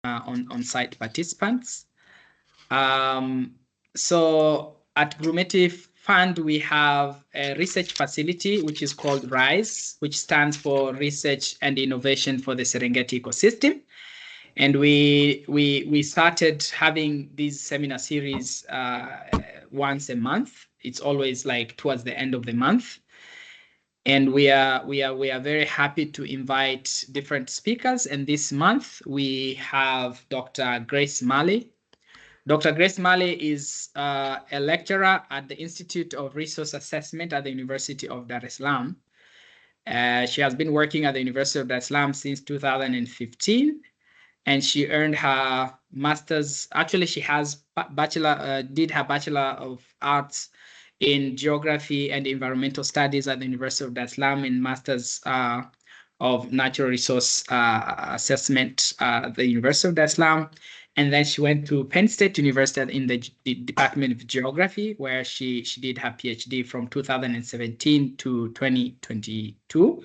on-site participants. So at Grumeti Fund, we have a research facility, which is called RISE, which stands for Research and Innovation for the Serengeti Ecosystem. And we started having these seminar series once a month. It's always like towards the end of the month. And we are very happy to invite different speakers. And this month we have Dr. Grace Malley. Dr. Grace Malley is a lecturer at the Institute of Resource Assessment at the University of Dar es Salaam. She has been working at the University of Dar es Salaam since 2015, and she earned her master's. Actually, she has did her Bachelor of Arts in Geography and Environmental Studies at the University of Dar es Salaam, and Masters of Natural Resource Assessment at the University of Dar es Salaam. And then she went to Penn State University in the Department of Geography, where she did her PhD from 2017 to 2022.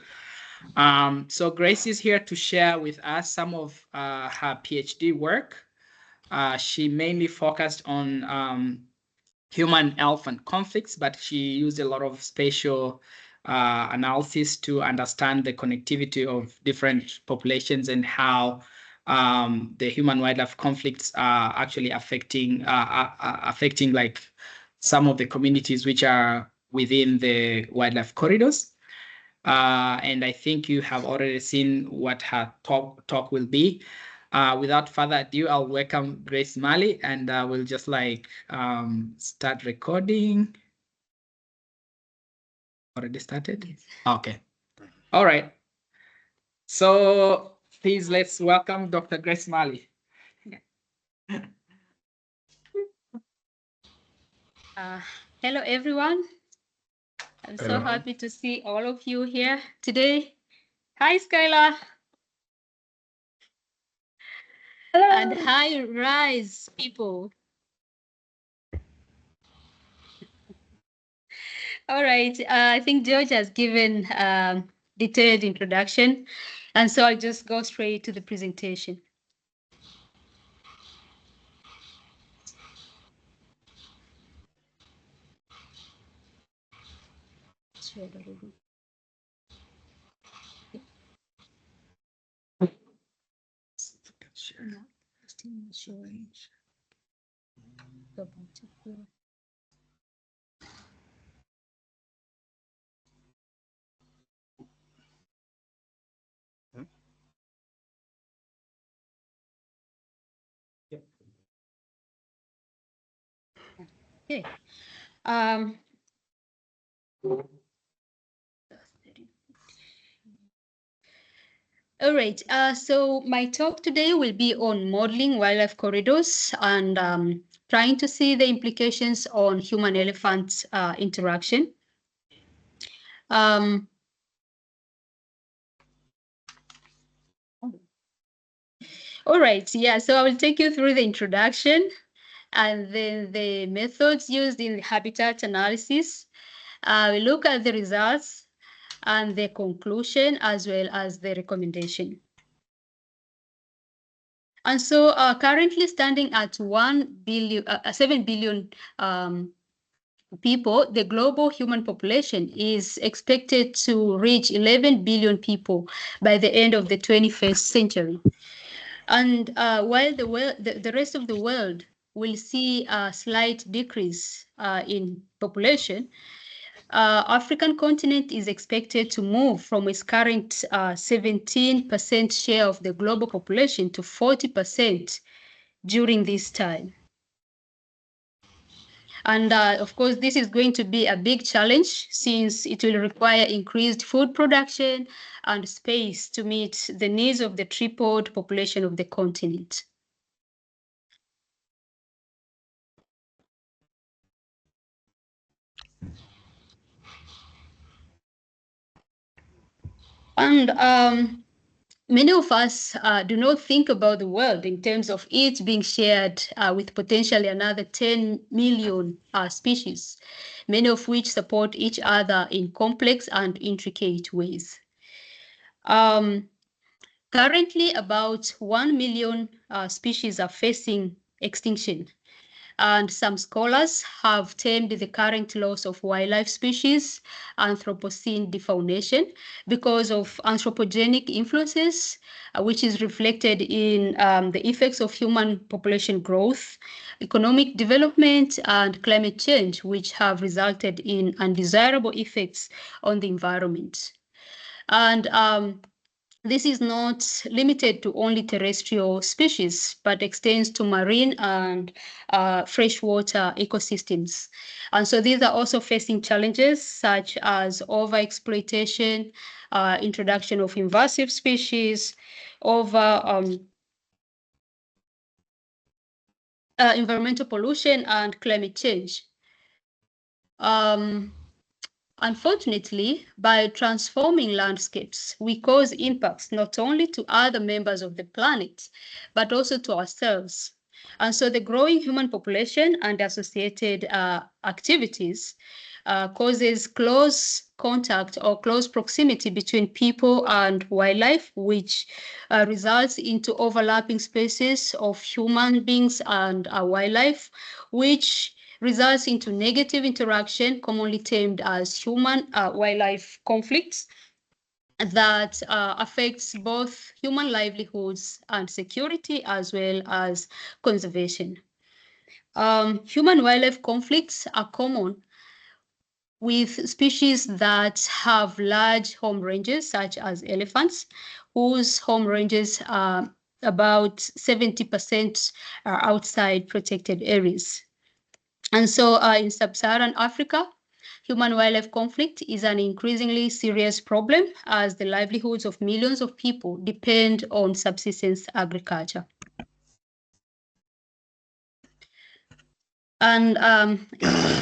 So Grace is here to share with us some of her PhD work. She mainly focused on human-elephant conflicts, but she used a lot of spatial analysis to understand the connectivity of different populations and how the human-wildlife conflicts are actually affecting like some of the communities which are within the wildlife corridors. And I think you have already seen what her talk will be. Without further ado, I'll welcome Grace Malley, and we'll just like start recording. Already started? Yes. Okay. All right. So please let's welcome Dr. Grace Malley. Hello, everyone. I'm so happy to see all of you here today. Hi, Skylar. Hello. And hi, Rise people. All right. I think George has given detailed introduction, and so I'll just go straight to the presentation. Okay. All right. So my talk today will be on modeling wildlife corridors and trying to see the implications on human-elephant interaction. All right. Yeah. So I will take you through the introduction and then the methods used in the habitat analysis. We look at the results and the conclusion as well as the recommendation. And so currently standing at 7 billion people, the global human population is expected to reach 11 billion people by the end of the 21st century. And while the rest of the world will see a slight decrease in population, African continent is expected to move from its current 17% share of the global population to 40% during this time. And of course, this is going to be a big challenge since it will require increased food production and space to meet the needs of the tripled population of the continent. And many of us do not think about the world in terms of it being shared with potentially another 10 million species, many of which support each other in complex and intricate ways. Currently, about 1 million species are facing extinction. And some scholars have termed the current loss of wildlife species Anthropocene defaunation because of anthropogenic influences, which is reflected in the effects of human population growth, economic development, and climate change, which have resulted in undesirable effects on the environment. And this is not limited to only terrestrial species, but extends to marine and freshwater ecosystems. And so these are also facing challenges such as overexploitation, introduction of invasive species, environmental pollution, and climate change. Unfortunately, by transforming landscapes, we cause impacts not only to other members of the planet, but also to ourselves. And so the growing human population and associated activities causes close contact or close proximity between people and wildlife, which results into overlapping spaces of human beings and wildlife, which results into negative interaction, commonly termed as human-wildlife conflicts, that affects both human livelihoods and security, as well as conservation. Human-wildlife conflicts are common with species that have large home ranges, such as elephants, whose home ranges are about 70% are outside protected areas. And so in sub-Saharan Africa, human-wildlife conflict is an increasingly serious problem as the livelihoods of millions of people depend on subsistence agriculture. And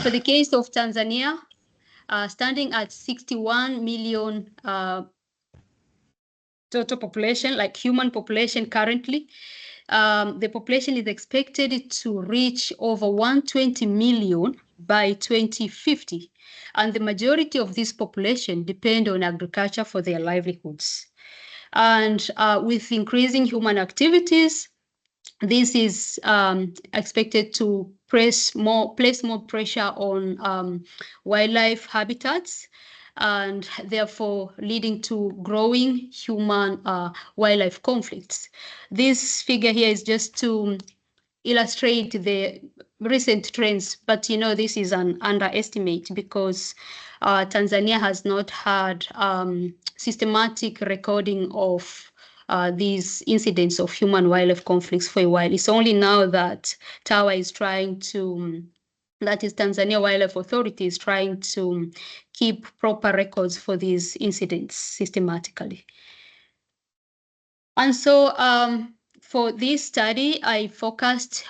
for the case of Tanzania, standing at 61 million total population, like human population currently, the population is expected to reach over 120 million by 2050. And the majority of this population depend on agriculture for their livelihoods. And with increasing human activities, this is expected to place more pressure on wildlife habitats, and therefore leading to growing human wildlife conflicts. This figure here is just to illustrate the recent trends, but this is an underestimate because Tanzania has not had systematic recording of these incidents of human-wildlife conflicts for a while. It's only now that TAWA is trying to, that is Tanzania Wildlife Authority is trying to keep proper records for these incidents systematically. And so for this study, I focused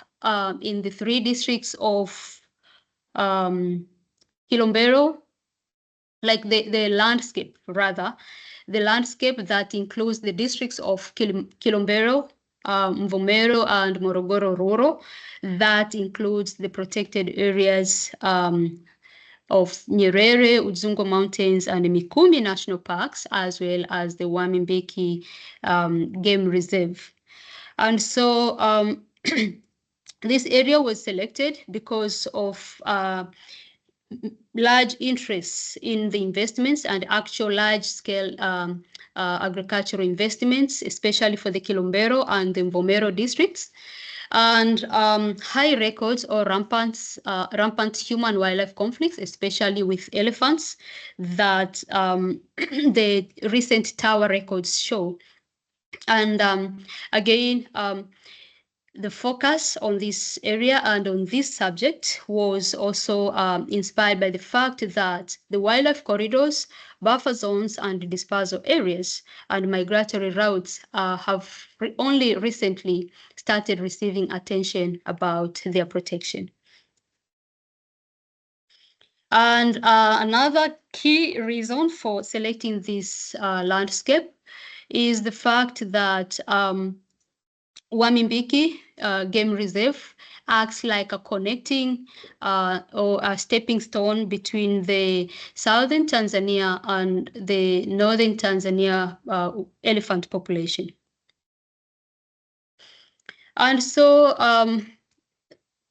in the 3 districts of Kilombero, like the landscape, rather, the landscape that includes the districts of Kilombero, Mvomero, and Morogoro Rural. That includes the protected areas of Nyerere, Udzungwa Mountains, and the Mikumi National Parks, as well as the Wami-Mbiki Game Reserve. And so this area was selected because of large interests in the investments and actual large-scale agricultural investments, especially for the Kilombero and the Mvomero districts, and high records or rampant human-wildlife conflicts, especially with elephants, that the recent TAWA records show. And again, the focus on this area and on this subject was also inspired by the fact that the wildlife corridors, buffer zones, and dispersal areas and migratory routes have only recently started receiving attention about their protection. And another key reason for selecting this landscape is the fact that Wami-Mbiki Game Reserve acts like a connecting or a stepping stone between the southern Tanzania and the northern Tanzania elephant population. And so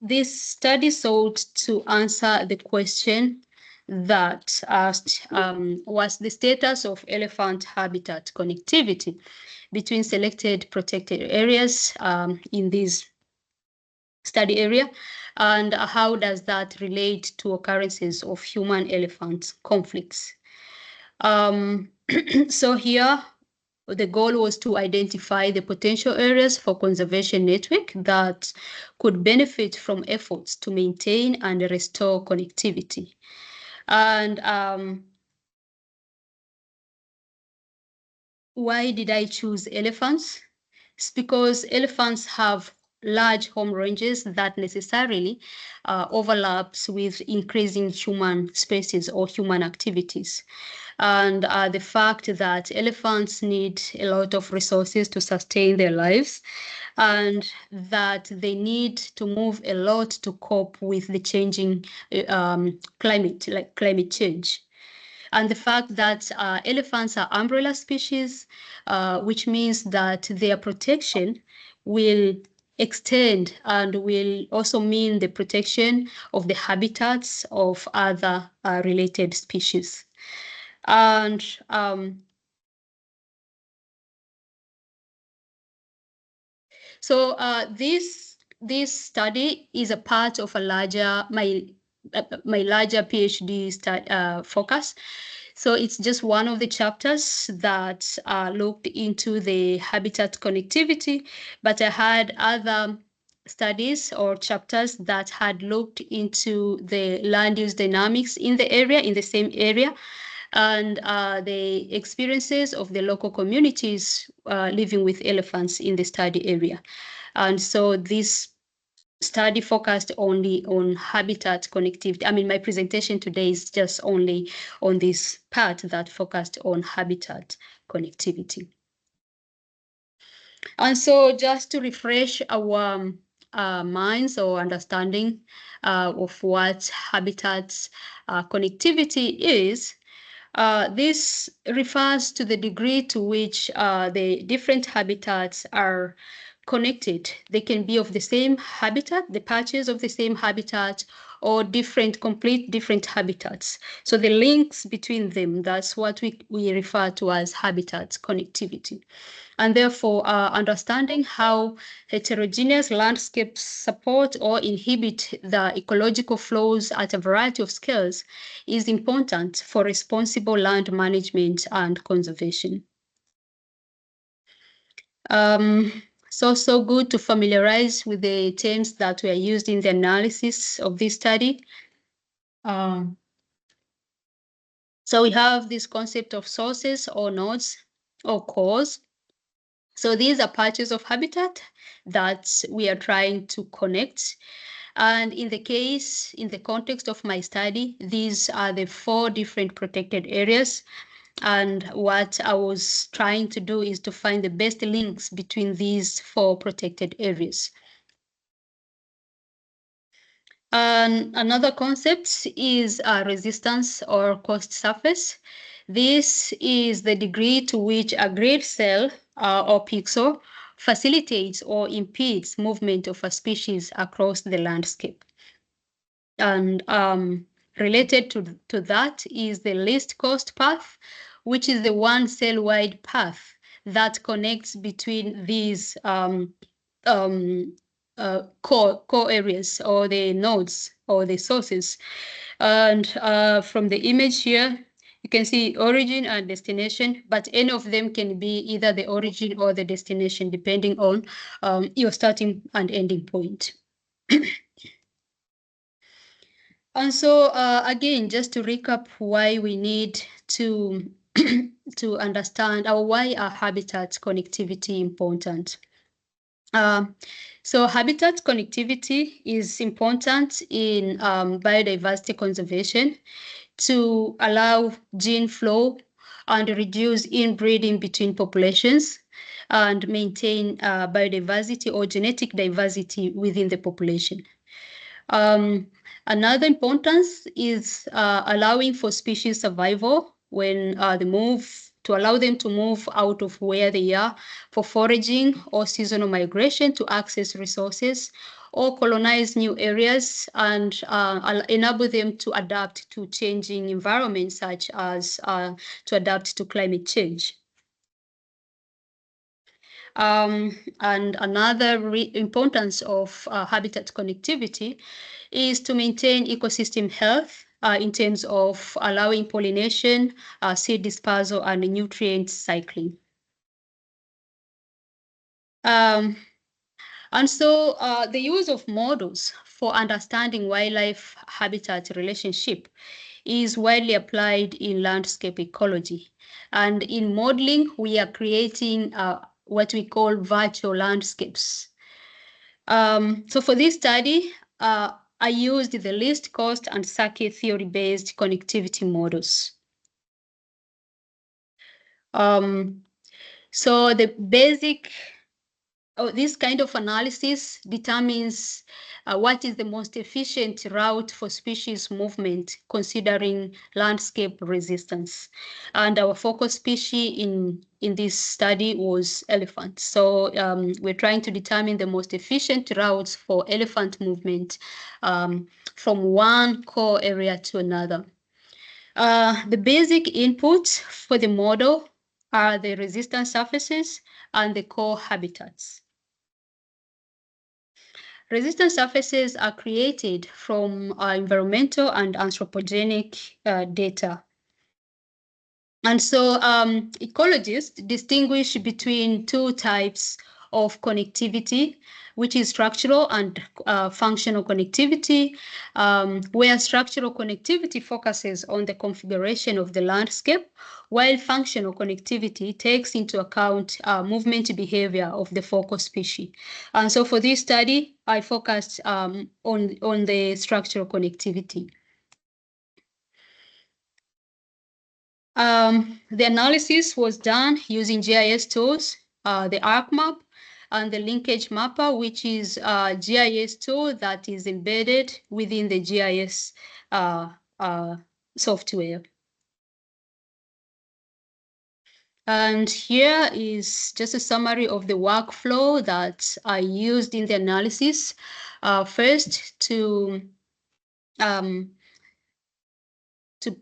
this study sought to answer the question that asked was the status of elephant habitat connectivity between selected protected areas in this study area, and how does that relate to occurrences of human-elephant conflicts. So here, the goal was to identify the potential areas for conservation network that could benefit from efforts to maintain and restore connectivity. And why did I choose elephants? It's because elephants have large home ranges that necessarily overlaps with increasing human spaces or human activities. And the fact that elephants need a lot of resources to sustain their lives, and that they need to move a lot to cope with the changing climate, like climate change. And the fact that elephants are umbrella species, which means that their protection will extend and will also mean the protection of the habitats of other related species. And so this study is a part of a larger my larger PhD focus. So it's just one of the chapters that looked into the habitat connectivity, but I had other studies or chapters that had looked into the land use dynamics in the area, in the same area, and the experiences of the local communities living with elephants in the study area. And so this study focused only on habitat connectivity. I mean, my presentation today is just only on this part that focused on habitat connectivity. And so just to refresh our minds or understanding of what habitat connectivity is, this refers to the degree to which the different habitats are connected. They can be of the same habitat, the patches of the same habitat, or complete different habitats. So the links between them, that's what we refer to as habitat connectivity. And therefore, understanding how heterogeneous landscapes support or inhibit the ecological flows at a variety of scales is important for responsible land management and conservation. It's also good to familiarize with the terms that were used in the analysis of this study. So we have this concept of sources or nodes or cores. So these are patches of habitat that we are trying to connect. And in the context of my study, these are the 4 different protected areas. And what I was trying to do is to find the best links between these 4 protected areas. Another concept is resistance or coast surface. This is the degree to which a grid cell or pixel facilitates or impedes movement of a species across the landscape. And related to that is the least cost path, which is the one cell-wide path that connects between these core areas or the nodes or the sources. And from the image here, you can see origin and destination, but any of them can be either the origin or the destination, depending on your starting and ending point. And so again, just to recap why we need to to understand or why are habitat connectivity important. So habitat connectivity is important in biodiversity conservation to allow gene flow and reduce inbreeding between populations and maintain biodiversity or genetic diversity within the population. Another importance is allowing for species survival when the move to allow them to move out of where they are for foraging or seasonal migration to access resources or colonize new areas and enable them to adapt to changing environments such as to adapt to climate change. And another importance of habitat connectivity is to maintain ecosystem health in terms of allowing pollination, seed dispersal, and nutrient cycling. And so the use of models for understanding wildlife habitat relationship is widely applied in landscape ecology. And in modeling, we are creating what we call virtual landscapes. So for this study, I used the least cost and circuit theory-based connectivity models. So the basic this kind of analysis determines what is the most efficient route for species movement, considering landscape resistance. And our focus species in this study was elephant. So we're trying to determine the most efficient routes for elephant movement from one core area to another. The basic inputs for the model are the resistant surfaces and the core habitats. Resistant surfaces are created from environmental and anthropogenic data. And so ecologists distinguish between two types of connectivity, which is structural and functional connectivity, where structural connectivity focuses on the configuration of the landscape, while functional connectivity takes into account movement behavior of the focal species. And so for this study, I focused on the structural connectivity. The analysis was done using GIS tools, the ArcMap and the Linkage Mapper, which is a GIS tool that is embedded within the GIS software. And here is just a summary of the workflow that I used in the analysis. First, to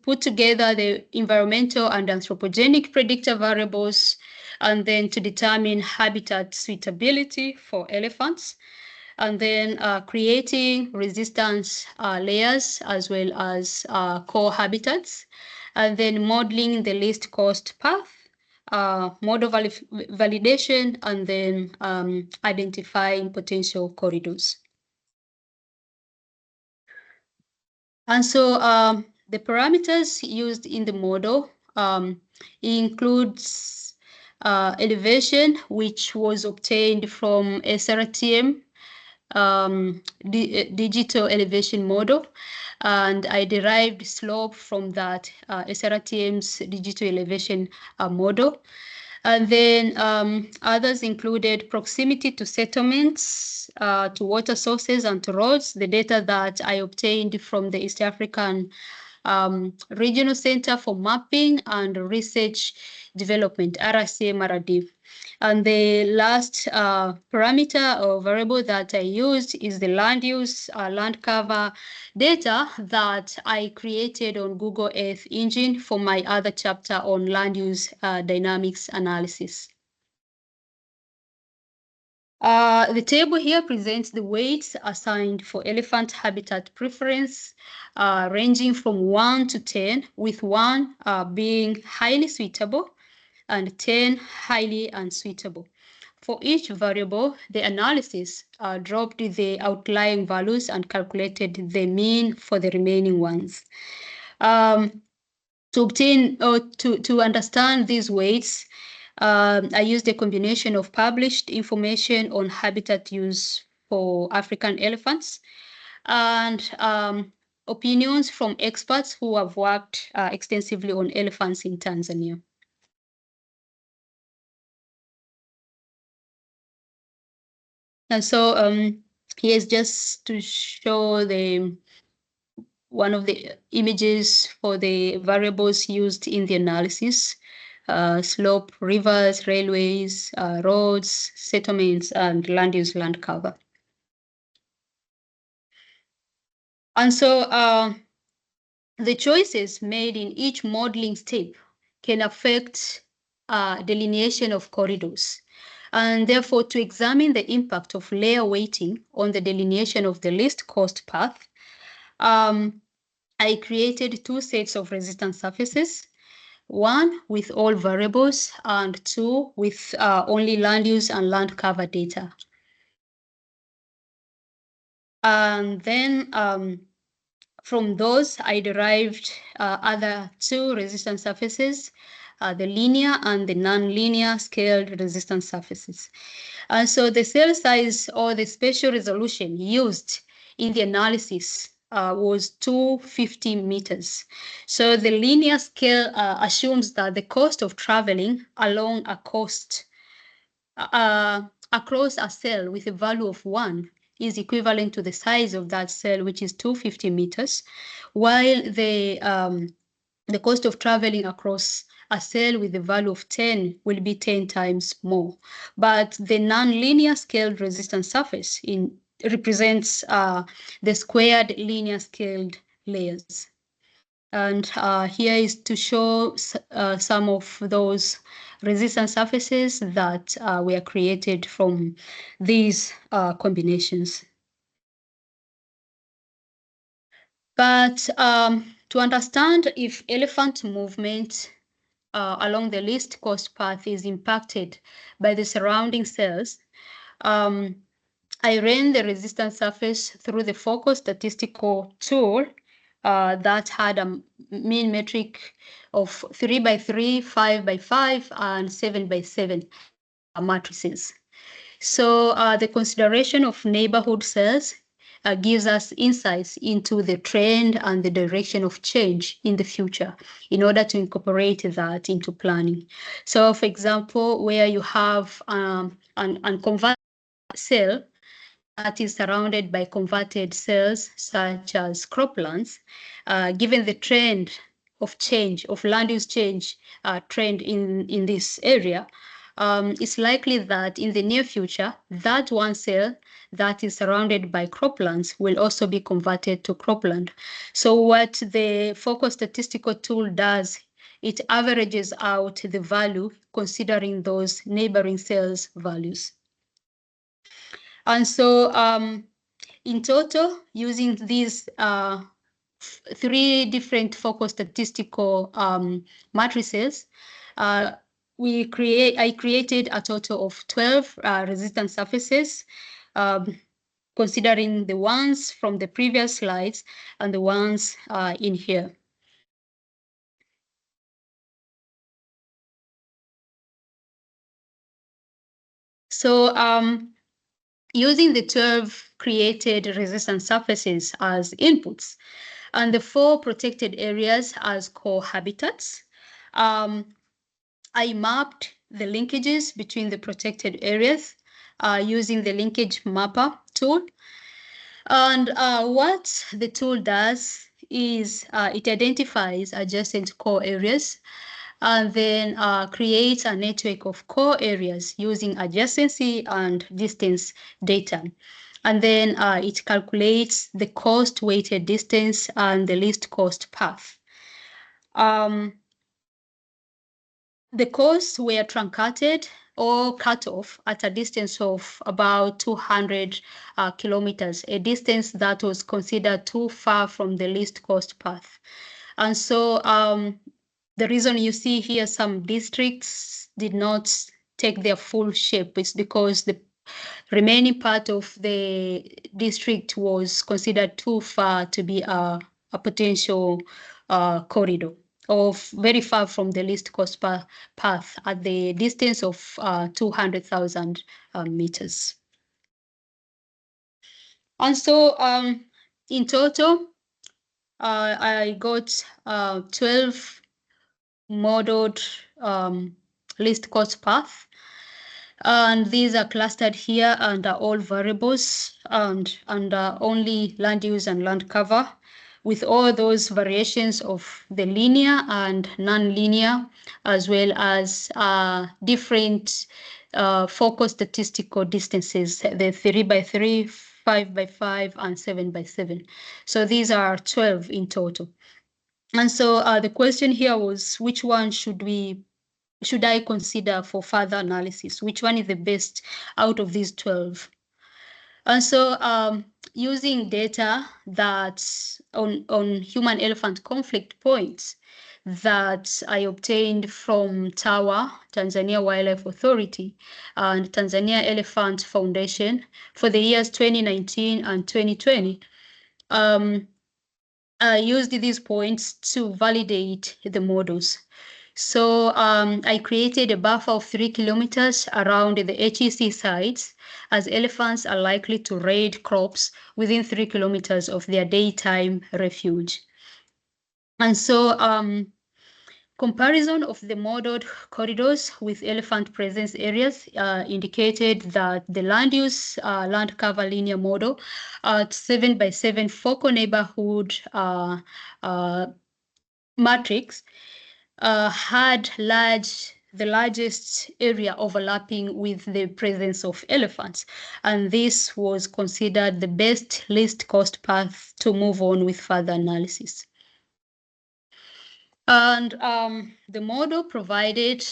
put together the environmental and anthropogenic predictor variables, and then to determine habitat suitability for elephants, and then creating resistance layers as well as core habitats, and then modeling the least cost path, model validation, and then identifying potential corridors. And so the parameters used in the model includes elevation, which was obtained from SRTM, digital elevation model, and I derived slope from that SRTM's digital elevation model. And then others included proximity to settlements, to water sources, and to roads, the data that I obtained from the East African Regional Center for Mapping and Research Development, RCM-RDIV. And the last parameter or variable that I used is the land use, land cover data that I created on Google Earth Engine for my other chapter on land use dynamics analysis. The table here presents the weights assigned for elephant habitat preference, ranging from 1 to 10, with 1 being highly suitable and 10 highly unsuitable. For each variable, the analysis dropped the outlying values and calculated the mean for the remaining ones. To obtain or to understand these weights, I used a combination of published information on habitat use for African elephants and opinions from experts who have worked extensively on elephants in Tanzania. And so here's just to show one of the images for the variables used in the analysis. slope, rivers, railways, roads, settlements, and land use, land cover. And so the choices made in each modeling step can affect delineation of corridors. And therefore, to examine the impact of layer weighting on the delineation of the least cost path, I created two sets of resistance surfaces, one with all variables and two with only land use and land cover data. And then from those, I derived other two resistance surfaces, the linear and the non-linear scaled resistance surfaces. And so the cell size or the spatial resolution used in the analysis was 250 meters. So the linear scale assumes that the cost of traveling along a coast across a cell with a value of 1 is equivalent to the size of that cell, which is 250 meters, while the cost of traveling across a cell with a value of 10 will be 10 times more. But the nonlinear scaled resistance surface represents the squared linear scaled layers. And here is to show some of those resistance surfaces that were created from these combinations. But to understand if elephant movement along the least cost path is impacted by the surrounding cells, I ran the resistance surface through the focus statistical tool that had a mean metric of 3 by 3, 5 by 5, and 7 by 7 matrices. So the consideration of neighborhood cells gives us insights into the trend and the direction of change in the future in order to incorporate that into planning. So for example, where you have an unconverted cell that is surrounded by converted cells such as croplands, given the trend of change, of land use change trend in this area, it's likely that in the near future, that one cell that is surrounded by croplands will also be converted to cropland. So what the focus statistical tool does, it averages out the value considering those neighboring cells' values. And so in total, using these 3 different focus statistical matrices, I created a total of 12 resistance surfaces, considering the ones from the previous slides and the ones in here. So using the 12 created resistance surfaces as inputs and the 4 protected areas as core habitats, I mapped the linkages between the protected areas using the linkage mapper tool. And what the tool does is it identifies adjacent core areas and then creates a network of core areas using adjacency and distance data. And then it calculates the cost weighted distance and the least cost path. The costs were truncated or cut off at a distance of about 200 kilometers, a distance that was considered too far from the least cost path. And so the reason you see here some districts did not take their full shape is because the remaining part of the district was considered too far to be a potential corridor, of very far from the least cost path at the distance of 200,000 meters. And so in total, I got 12 modeled least cost path. And these are clustered here and are all variables and only land use and land cover. with all those variations of the linear and non-linear, as well as different focal statistical distances, the 3x3, 5x5, and 7x7. So these are 12 in total. And so the question here was, which one should I consider for further analysis? Which one is the best out of these 12? And so using data that's on human-elephant conflict points that I obtained from TAWA, Tanzania Wildlife Authority, and Tanzania Elephant Foundation for the years 2019 and 2020, I used these points to validate the models. So I created a buffer of 3 kilometers around the HEC sites, as elephants are likely to raid crops within 3 kilometers of their daytime refuge. And so comparison of the modeled corridors with elephant presence areas indicated that the land use land cover linear model at 7x7 focal neighborhood matrix had the largest area overlapping with the presence of elephants. And this was considered the best least cost path to move on with further analysis. And the model provided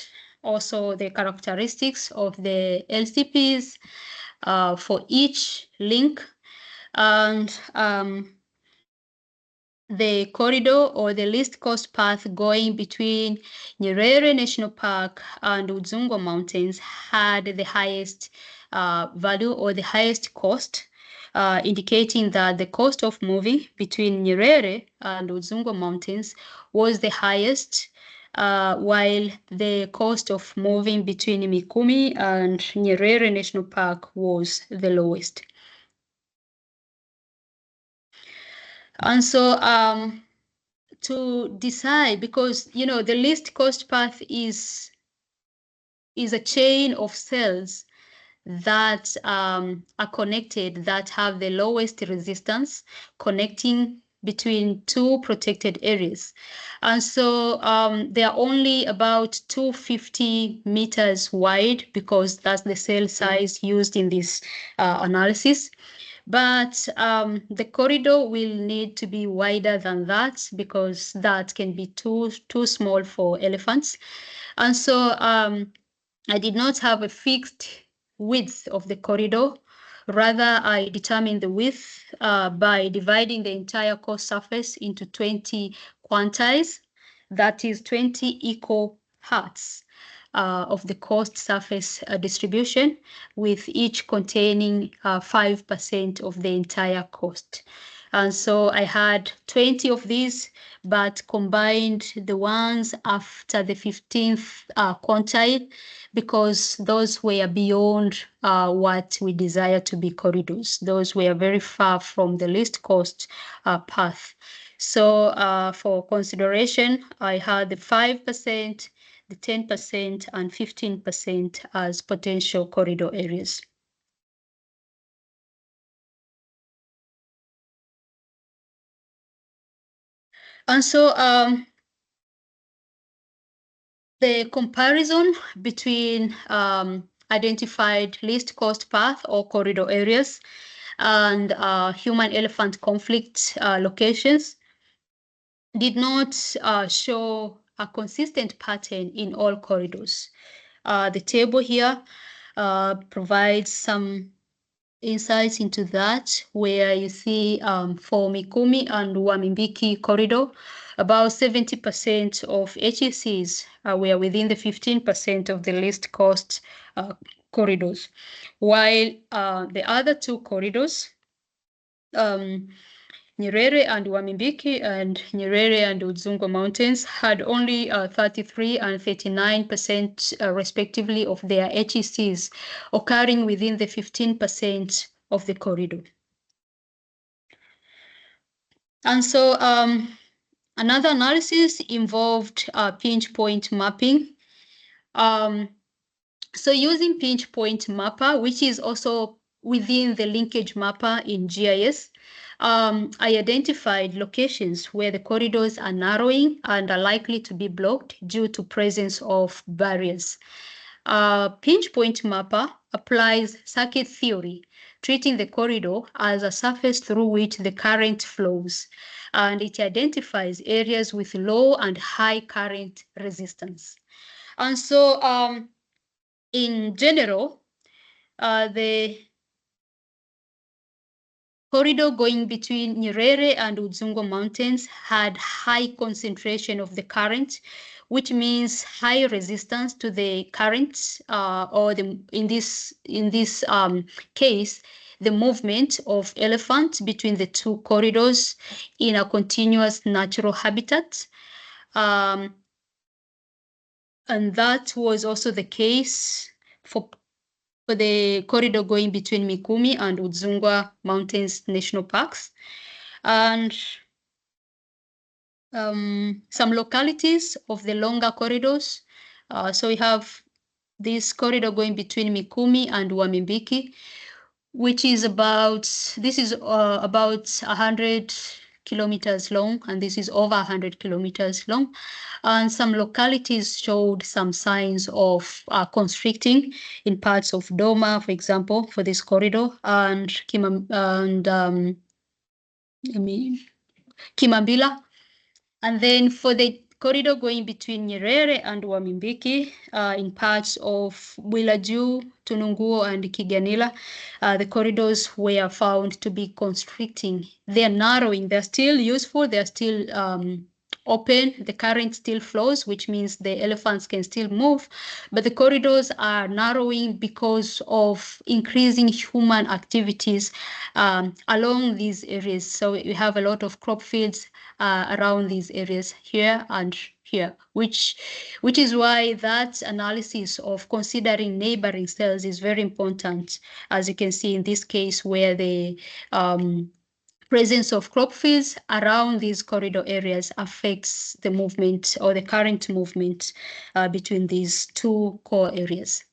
also the characteristics of the LCPs for each link, and the corridor or the least cost path going between Nyerere National Park and Udzungwa Mountains had the highest value or the highest cost, indicating that the cost of moving between Nyerere and Udzungwa Mountains was the highest, while the cost of moving between Mikumi and Nyerere National Park was the lowest. And so to decide, because the least cost path is a chain of cells that are connected, that have the lowest resistance, connecting between two protected areas. And so they are only about 250 meters wide, because that's the cell size used in this analysis. But the corridor will need to be wider than that, because that can be too small for elephants. And so I did not have a fixed width of the corridor. Rather, I determined the width by dividing the entire coast surface into 20 quantiles, that is 20 equal parts of the coast surface distribution, with each containing 5% of the entire coast. And so I had 20 of these, but combined the ones after the 15th quantile, because those were beyond what we desire to be corridors. Those were very far from the least cost path. So for consideration, I had the 5%, the 10%, and 15% as potential corridor areas. And so the comparison between identified least cost path or corridor areas and human-elephant conflict locations did not show a consistent pattern in all corridors. The table here provides some insights into that, where you see for Mikumi and Wami-Mbiki corridor, about 70% of HECs were within the 15% of the least cost corridors, while the other two corridors, Nyerere and Wami-Mbiki and Nyerere and Udzungwa Mountains, had only 33 and 39% respectively of their HECs occurring within the 15% of the corridor. And so another analysis involved pinch point mapping. So using pinch point mapper, which is also within the linkage mapper in GIS, I identified locations where the corridors are narrowing and are likely to be blocked due to presence of barriers. Pinch point mapper applies circuit theory, treating the corridor as a surface through which the current flows, and it identifies areas with low and high current resistance. And so in general, the corridor going between Nyerere and Udzungwa Mountains had high concentration of the current, which means high resistance to the current, or in this case, the movement of elephants between the two corridors in a continuous natural habitat. And that was also the case for the corridor going between Mikumi and Udzungwa Mountains National Parks. And some localities of the longer corridors. So we have this corridor going between Mikumi and Wami-Mbiki, which is about 100 kilometers long, and this is over 100 kilometers long. And some localities showed some signs of constricting in parts of Doma, for example, for this corridor, and Kimambila. And then for the corridor going between Nyerere and Wami-Mbiki, in parts of Bwilaju, Tununguo, and Kiganila, the corridors were found to be constricting. They're narrowing. They're still useful. They're still open. The current still flows, which means the elephants can still move. But the corridors are narrowing because of increasing human activities along these areas. So we have a lot of crop fields around these areas here and here, which is why that analysis of considering neighboring cells is very important, as you can see in this case, where the presence of crop fields around these corridor areas affects the movement or the current movement between these two core areas.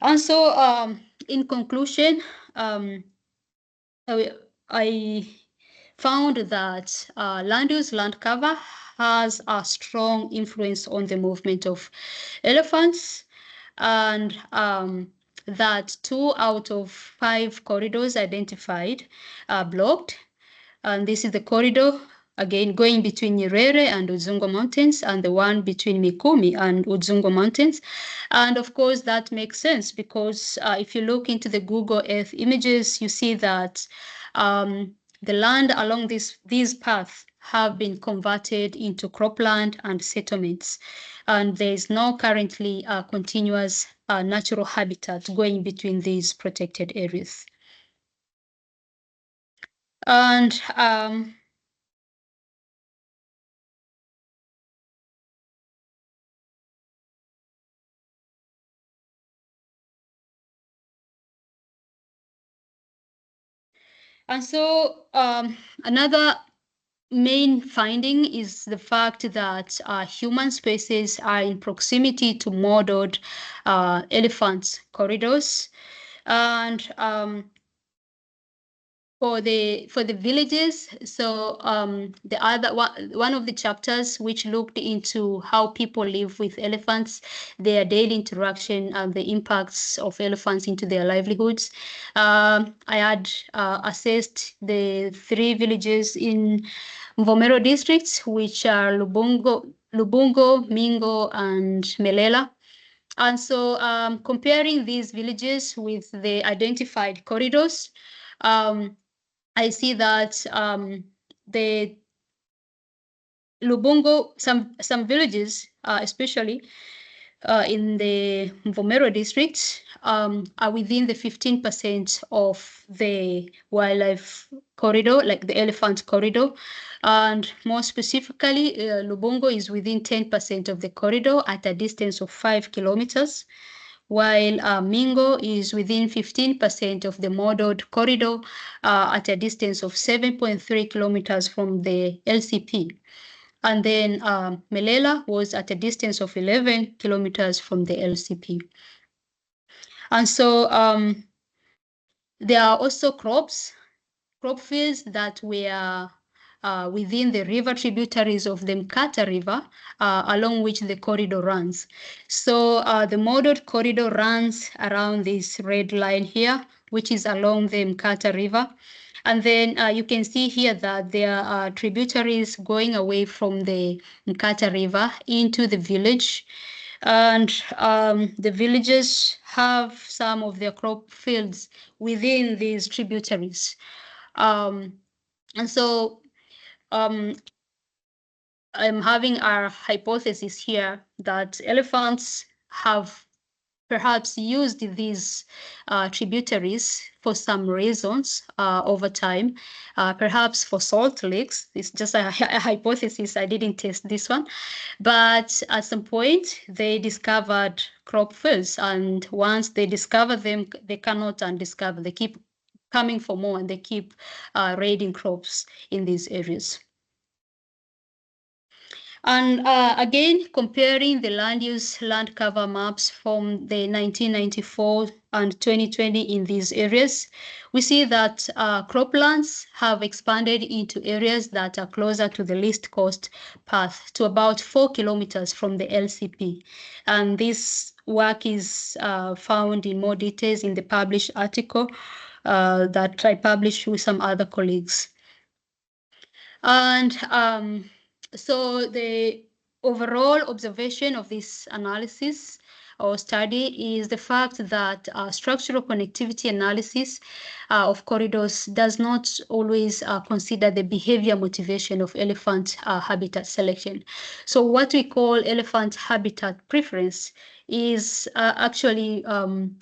And so in conclusion, I found that land use, land cover has a strong influence on the movement of elephants, and that 2 out of 5 corridors identified are blocked. And this is the corridor, again, going between Nyerere and Udzungwa Mountains, and the one between Mikumi and Udzungwa Mountains. And of course, that makes sense because if you look into the Google Earth images, you see that the land along these paths have been converted into cropland and settlements. And there is no currently continuous natural habitat going between these protected areas. And so another main finding is the fact that human spaces are in proximity to modeled elephant corridors. And for the villages, so the other one of the chapters which looked into how people live with elephants, their daily interaction and the impacts of elephants into their livelihoods. I had assessed the 3 villages in Mvomero districts, which are Lubungo, Mingo, and Melela. And so comparing these villages with the identified corridors, I see that the Lubungo, some villages, especially in the Mvomero district, are within the 15% of the wildlife corridor, like the elephant corridor. And more specifically, Lubungo is within 10% of the corridor at a distance of 5 kilometers, while Mingo is within 15% of the modeled corridor at a distance of 7.3 kilometers from the LCP. And then Melela was at a distance of 11 kilometers from the LCP. And so there are also crops crop fields that were within the river tributaries of the Mkata River, along which the corridor runs. So the modeled corridor runs around this red line here, which is along the Mkata River. And then you can see here that there are tributaries going away from the Mkata River into the village. And the villages have some of their crop fields within these tributaries. And so I'm having a hypothesis here that elephants have perhaps used these tributaries for some reasons over time, perhaps for salt licks. It's just a hypothesis. I didn't test this one. But at some point, they discovered crop fields. And once they discover them, they cannot undiscover. They keep coming for more, and they keep raiding crops in these areas. And again, comparing the land use land cover maps from the 1994 and 2020 in these areas, we see that croplands have expanded into areas that are closer to the least cost path, to about 4 kilometers from the LCP. And this work is found in more details in the published article that I published with some other colleagues. And so the overall observation of this analysis or study is the fact that structural connectivity analysis of corridors does not always consider the behavior motivation of elephant habitat selection. So what we call elephant habitat preference is actually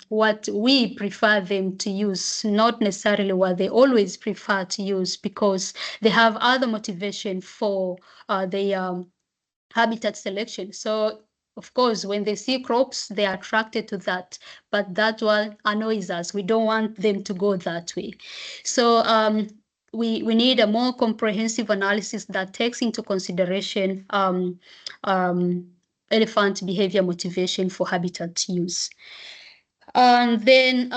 what we prefer them to use, not necessarily what they always prefer to use, because they have other motivation for the habitat selection. So of course, when they see crops, they are attracted to that, but that one annoys us. We don't want them to go that way. So we need a more comprehensive analysis that takes into consideration elephant behavior motivation for habitat use. And then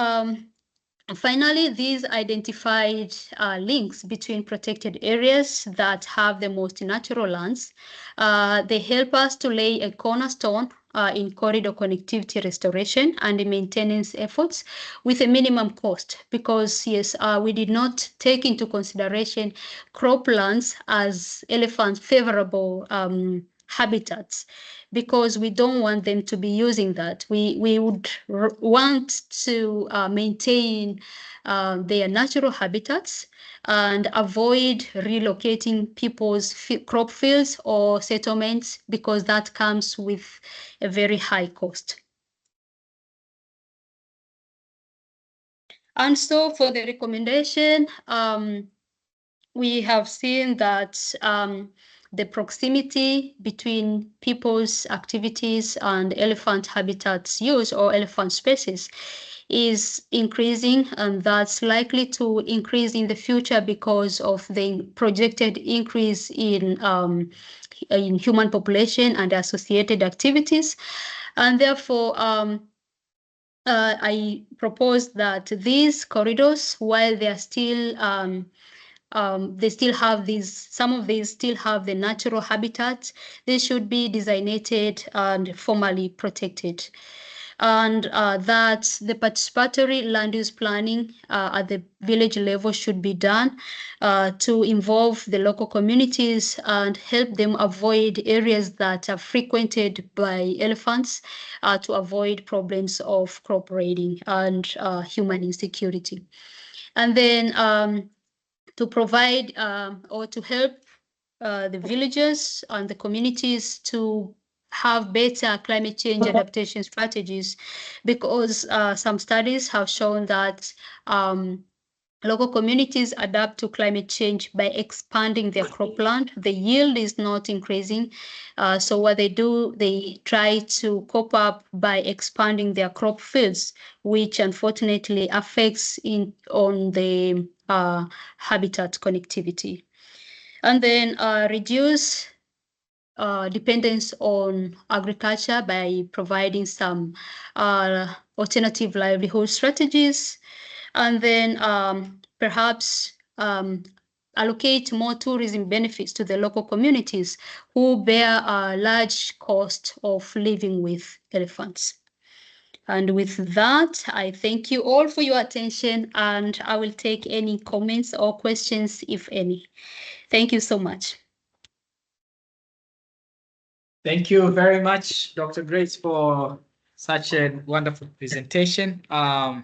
finally, these identified links between protected areas that have the most natural lands. They help us to lay a cornerstone in corridor connectivity restoration and maintenance efforts with a minimum cost, because yes, we did not take into consideration croplands as elephant favorable habitats, because we don't want them to be using that. We would want to maintain their natural habitats and avoid relocating people's crop fields or settlements, because that comes with a very high cost. And so for the recommendation, we have seen that the proximity between people's activities and elephant habitats use or elephant species is increasing, and that's likely to increase in the future because of the projected increase in human population and associated activities. And therefore, I propose that these corridors, while they are still they still have some of these still have the natural habitats, they should be designated and formally protected. And that the participatory land use planning at the village level should be done to involve the local communities and help them avoid areas that are frequented by elephants to avoid problems of crop raiding and human insecurity. And then to provide or to help the villagers and the communities to have better climate change adaptation strategies, because some studies have shown that local communities adapt to climate change by expanding their cropland. The yield is not increasing. So what they do, they try to cope up by expanding their crop fields, which unfortunately affects on the habitat connectivity. And then reduce dependence on agriculture by providing some alternative livelihood strategies. And then perhaps allocate more tourism benefits to the local communities who bear a large cost of living with elephants. And with that, I thank you all for your attention, and I will take any comments or questions, if any. Thank you so much. Thank you very much, Dr. Grace, for such a wonderful presentation. I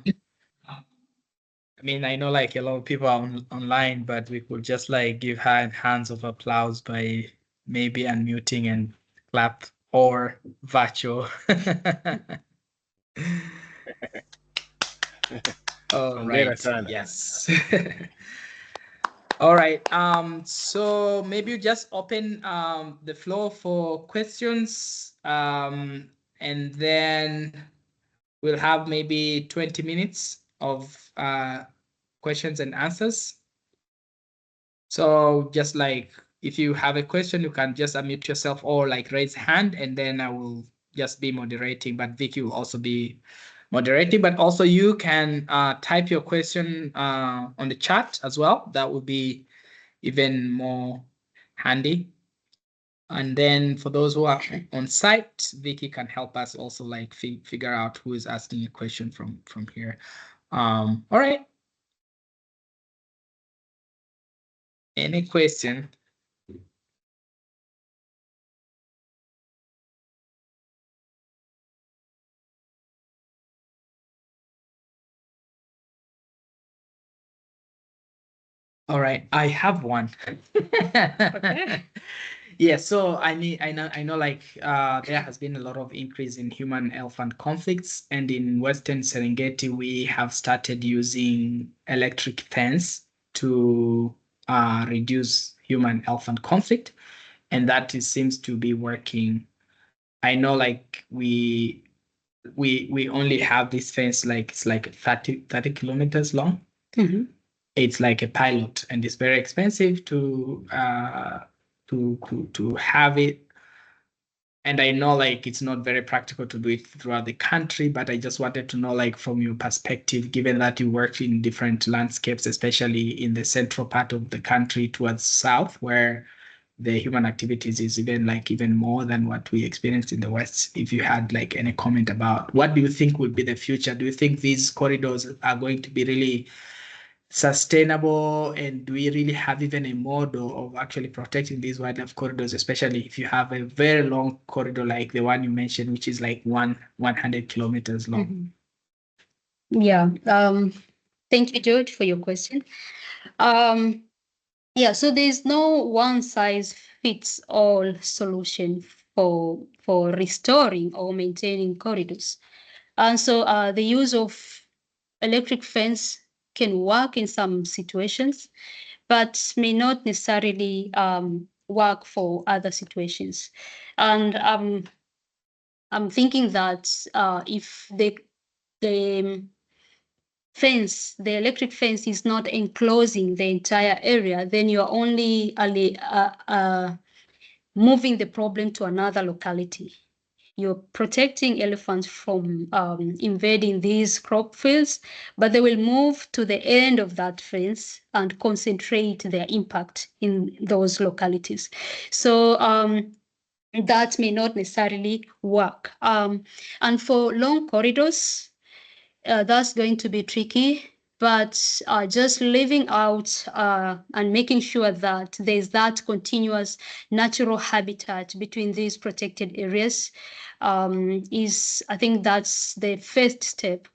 mean, I know like a lot of people are online, but we could just like give her hands of applause by maybe unmuting and clap or virtual. All right. Yes. All right. So maybe you just open the floor for questions, and then we'll have maybe 20 minutes of questions and answers. So just like if you have a question, you can just unmute yourself or like raise hand, and then I will just be moderating, but Vicky will also be moderating. But also you can type your question on the chat as well. That would be even more handy. And then for those who are on site, Vicky can help us also like figure out who is asking a question from here. All right. Any question? All right, I have one. Okay. Yeah, so I know like there has been a lot of increase in human-elephant conflicts, and in Western Serengeti we have started using electric fence to reduce human-elephant conflict, and that seems to be working. I know like we only have this fence like it's like 30 kilometers long. Mm-hmm. It's like a pilot, and it's very expensive to have it. And I know like it's not very practical to do it throughout the country, but I just wanted to know like from your perspective, given that you work in different landscapes, especially in the central part of the country towards south, where the human activities is even more than what we experienced in the West. If you had like any comment about what do you think would be the future? Do you think these corridors are going to be really sustainable, and do we really have even a model of actually protecting these wildlife corridors, especially if you have a very long corridor like the one you mentioned, which is like 100 kilometers long? Mm-hmm. Yeah. Thank you, George, for your question. Yeah, so there's no one size fits all solution for restoring or maintaining corridors. And so the use of electric fence can work in some situations, but may not necessarily work for other situations. And I'm thinking that if the fence, the electric fence is not enclosing the entire area, then you're only moving the problem to another locality. You're protecting elephants from invading these crop fields, but they will move to the end of that fence and concentrate their impact in those localities. So that may not necessarily work. And for long corridors, that's going to be tricky, but just leaving out and making sure that there's that continuous natural habitat between these protected areas is, I think that's the first step.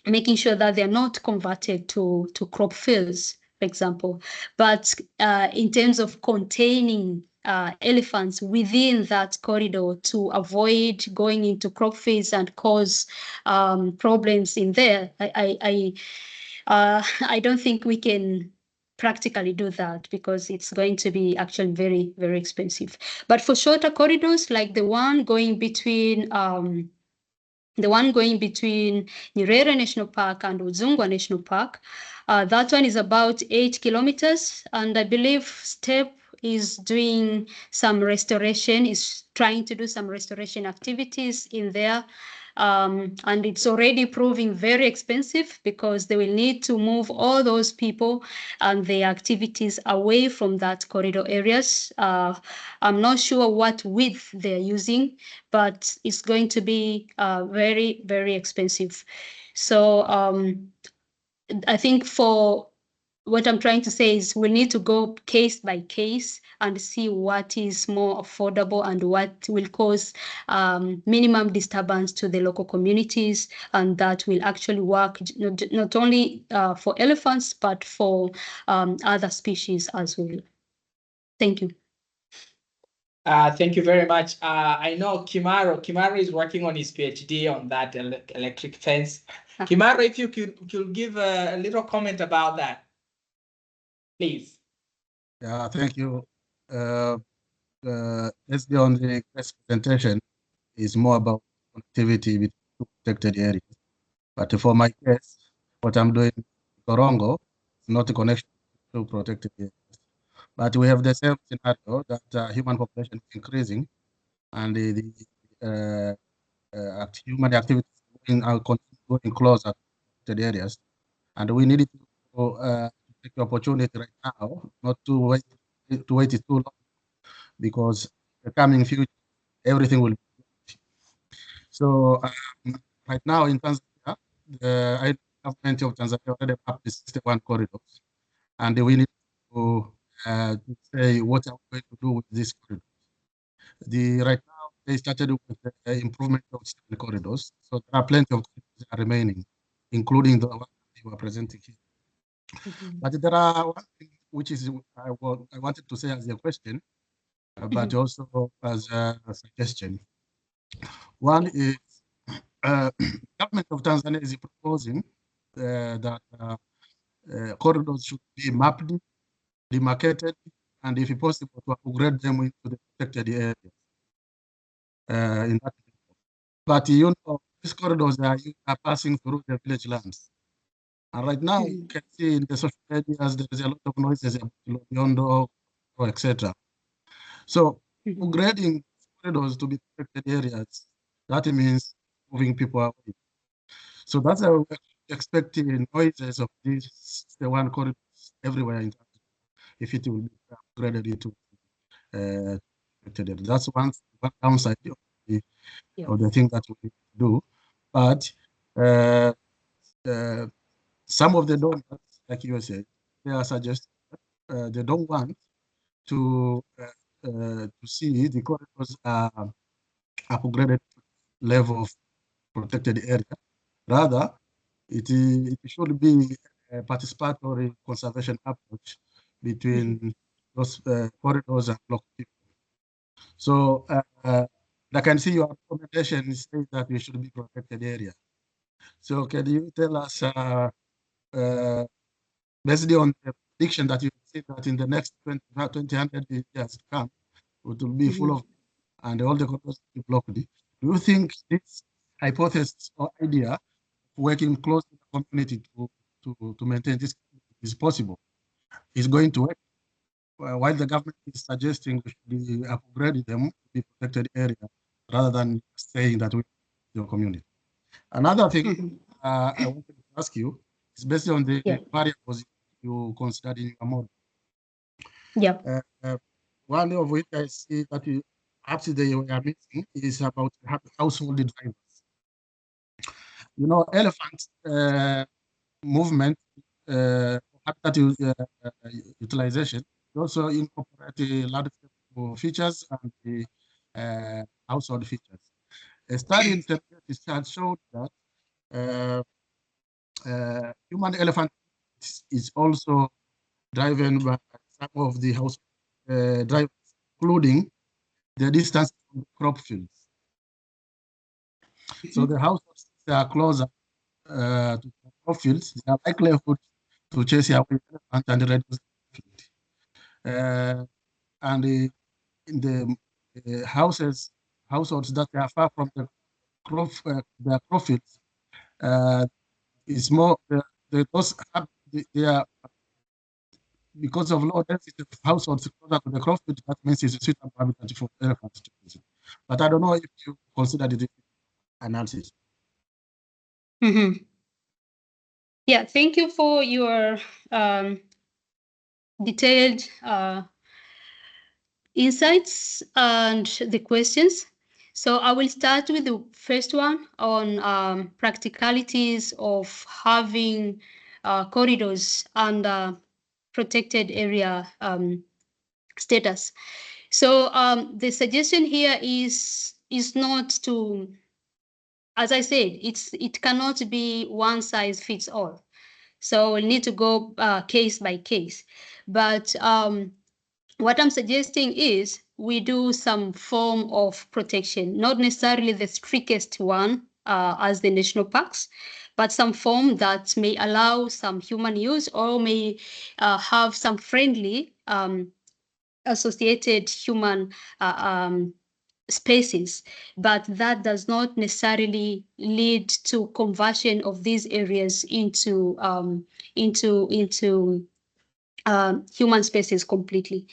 Making sure that they're not converted to crop fields, for example. But in terms of containing elephants within that corridor to avoid going into crop fields and cause problems in there, I don't think we can practically do that, because it's going to be actually very, very expensive. But for shorter corridors, like the one going between Nyerere National Park and Udzungwa National Park. That one is about 8 kilometers, and I believe STEP is doing some restoration, is trying to do some restoration activities in there. And it's already proving very expensive because they will need to move all those people and their activities away from that corridor areas. I'm not sure what width they're using, but it's going to be very, very expensive. So I think for what I'm trying to say is we need to go case by case and see what is more affordable and what will cause minimum disturbance to the local communities, and that will actually work not only for elephants, but for other species as well. Thank you. Thank you very much. I know Kimaro is working on his PhD on that electric fence. Kimaro, if you could give a little comment about that, please. Yeah, thank you. Let's be on the next presentation is more about connectivity with protected areas. But for my case, what I'm doing in Korongo is not a connection to protected areas. But we have the same scenario that human population is increasing, and the human activities going closer to protected areas. And we need to take the opportunity right now, not to wait too long, because the coming future, everything will be. So right now in Tanzania, the government of Tanzania already mapped the 61 corridors, and we need to say what are we going to do with these corridors. Right now they started with the improvement of 7 corridors, so there are plenty of corridors that are remaining, including the one that you are presenting here. But there are one thing which is I wanted to say as a question, but also as a suggestion. One is government of Tanzania is proposing that corridors should be mapped, demarcated, and if possible, to upgrade them into the protected areas. In that, but you know, these corridors are passing through the village lands. And right now, you can see in the social medias, there is a lot of noises about Loliondo, etc. So, upgrading corridors to be protected areas, that means moving people away. So that's how we're expecting noises of the one corridors everywhere in Tanzania, if it will be upgraded into protected areas. That's one downside of the thing that we need to do. But some of the donors, like you said, they are suggesting they don't want to see the corridors upgraded level of protected area. Rather, it should be a participatory conservation approach between those corridors and local people. So I can see your recommendation says that we should be protected area. So can you tell us, based on the prediction that you see that in the next 200 years to come, it will be full of, and all the corridors will be blocked. Do you think this hypothesis or idea of working close with the community to maintain this is possible? Is going to work? While the government is suggesting we should upgrade them to be protected area rather than saying that we your community. Another thing I wanted to ask you is based on the variables you considered in your model. Yeah. One of which I see that perhaps they were missing is about household drivers. You know, elephant movement, habitat utilization, also incorporate landscape features and the household features. A study in has showed that human-elephant is also driven by some of the house drivers, including the distance from the crop fields. So the households are closer to the crop fields, they are likelihood to chase away elephant and reduce the field. And in the households that are far from the crop fields, is more they are because of low density of households closer to the crop field. That means it's a suitable habitat for elephants to visit. But I don't know if you considered it. analysis. Mm-hmm. Yeah, thank you for your detailed insights and the questions. So I will start with the first one on practicalities of having corridors under protected area status. So the suggestion here is not to, as I said, it cannot be one size fits all. So we'll need to go case by case. But what I'm suggesting is we do some form of protection, not necessarily the strictest one as the national parks, but some form that may allow some human use or may have some friendly associated human spaces, but that does not necessarily lead to conversion of these areas into human spaces completely.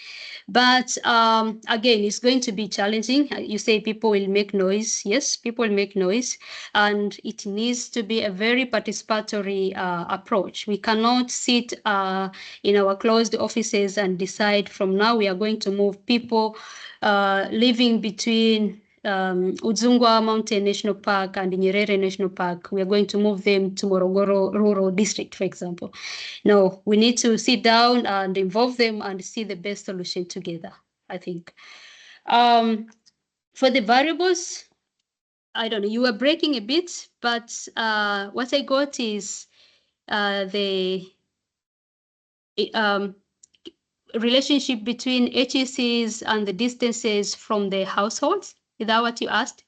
But again, it's going to be challenging. You say people will make noise. Yes, people will make noise. And it needs to be a very participatory approach. We cannot sit in our closed offices and decide from now we are going to move people living between Udzungwa Mountains National Park and Nyerere National Park. We are going to move them to Morogoro Rural District, for example. No, we need to sit down and involve them and see the best solution together, I think. For the variables, I don't know, you were breaking a bit, but what I got is the relationship between HECs and the distances from the households. Is that what you asked?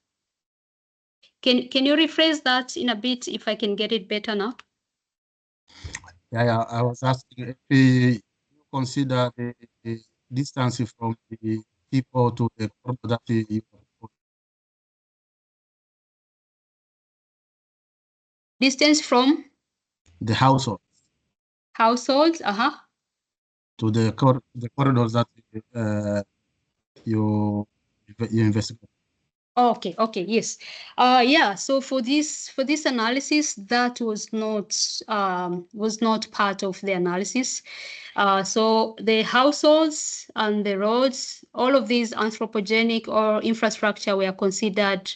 Can you rephrase that in a bit if I can get it better now? Yeah, I was asking if you consider the distance from the people to the corridor that you Distance from the household households, to the corridors that you investigate. Okay, yes. Yeah, so for this analysis, that was not part of the analysis. So the households and the roads, all of these anthropogenic or infrastructure were considered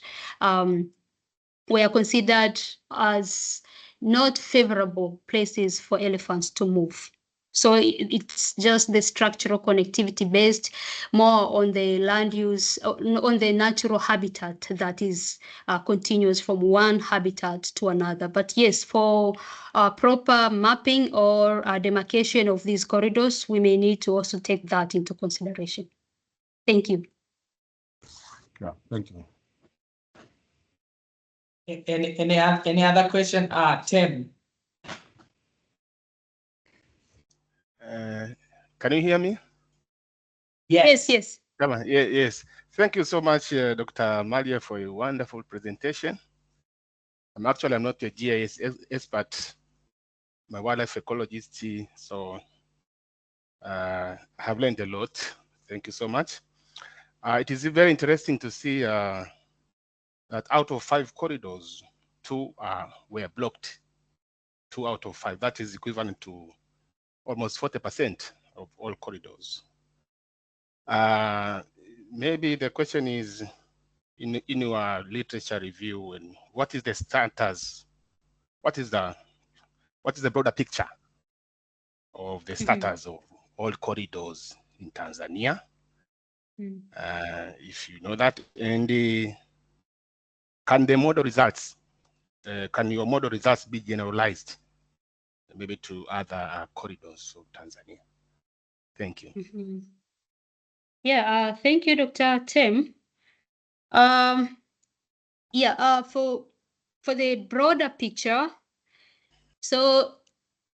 as not favorable places for elephants to move. So it's just the structural connectivity based more on the land use, on the natural habitat that is continuous from one habitat to another. But yes, for proper mapping or demarcation of these corridors, we may need to also take that into consideration. Thank you. Yeah, thank you. Any other question? Tim. Can you hear me? Yes. Come on. Yes. Thank you so much, Dr. Malley, for a wonderful presentation. I'm not a GIS expert. I'm a wildlife ecologist, so I have learned a lot. Thank you so much. It is very interesting to see that out of 5 corridors, 2 were blocked. 2 out of 5. That is equivalent to almost 40% of all corridors. Maybe the question is, in your literature review, and what is the status? What is the broader picture of the status of all corridors in Tanzania? If you know that, and can the model results, can your model results be generalized maybe to other corridors of Tanzania? Thank you. Yeah, thank you, Dr. Tim. For the broader picture, so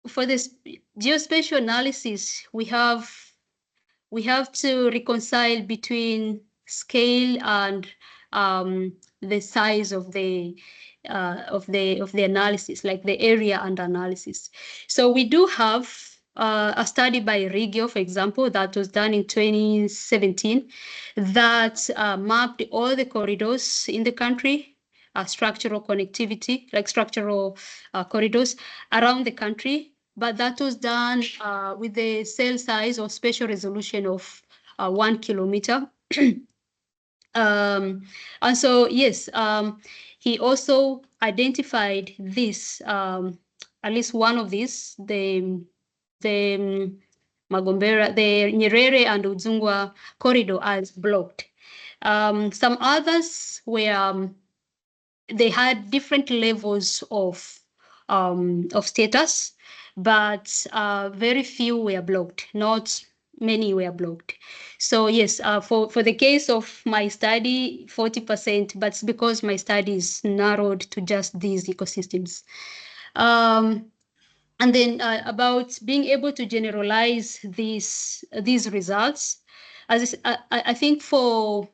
for this geospatial analysis, we have to reconcile between scale and the size of the analysis, like the area under analysis. So we do have a study by Rigio, for example, that was done in 2017 that mapped all the corridors in the country structural connectivity, like structural corridors around the country. But that was done with the cell size or spatial resolution of 1 kilometer. And so, yes, he also identified this, at least one of these, the Magombera, the Nyerere and Udzungwa corridor as blocked. Some others were, they had different levels of status, but very few were blocked, not many were blocked. So yes, for the case of my study, 40%, but it's because my study is narrowed to just these ecosystems. And then about being able to generalize these results, as I think for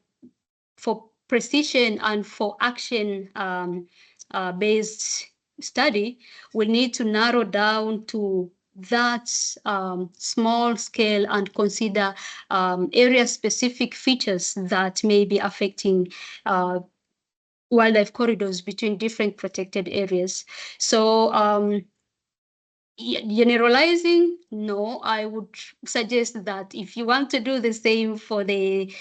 precision and for action based study, we need to narrow down to that small scale and consider area specific features that may be affecting wildlife corridors between different protected areas. So generalizing, no, I would suggest that if you want to do the same for the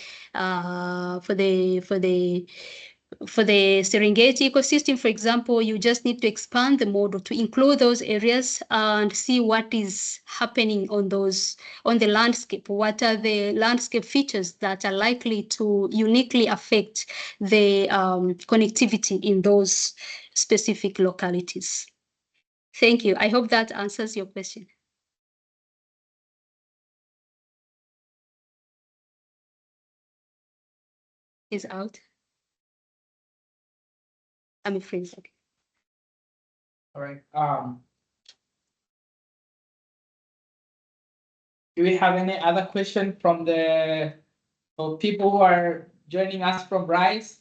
Serengeti ecosystem, for example, you just need to expand the model to include those areas and see what is happening on the landscape. What are the landscape features that are likely to uniquely affect the connectivity in those specific localities? Thank you. I hope that answers your question. He's out. I'm afraid. Okay. All right. Do we have any other question from the people who are joining us from RISE?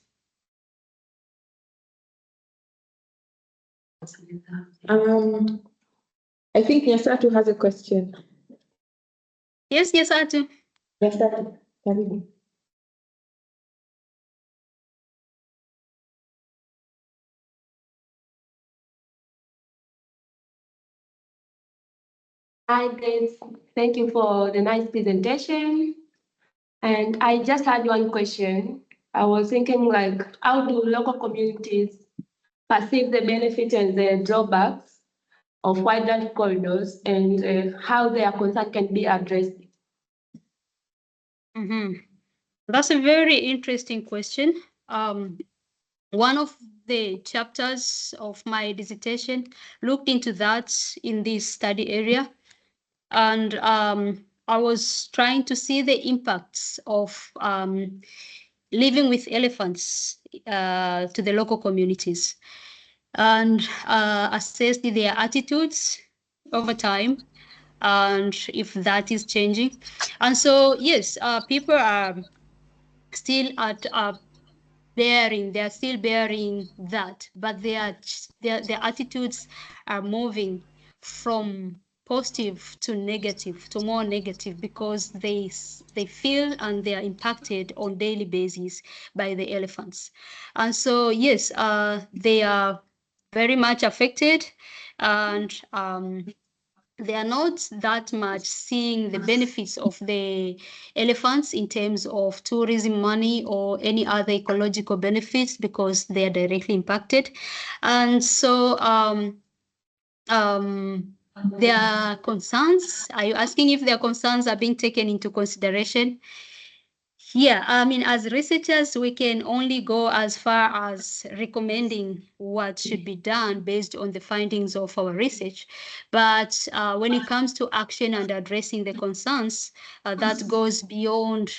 I think Nyasatu has a question. Yes, Nyasatu. Nyasatu, karibu. Hi guys, thank you for the nice presentation. And I just had one question. I was thinking like, how do local communities perceive the benefits and the drawbacks of wildlife corridors, and how their concern can be addressed? That's a very interesting question. One of the chapters of my dissertation looked into that in this study area. And I was trying to see the impacts of living with elephants to the local communities and assess their attitudes over time and if that is changing. And so, yes, people are still they're still bearing that, but their attitudes are moving from positive to negative, to more negative, because they feel and they are impacted on daily basis by the elephants. And so, yes, they are very much affected, and they are not that much seeing the benefits of the elephants in terms of tourism money or any other ecological benefits because they are directly impacted. And so their concerns, are you asking if their concerns are being taken into consideration? Yeah, I mean, as researchers, we can only go as far as recommending what should be done based on the findings of our research. But when it comes to action and addressing the concerns, that goes beyond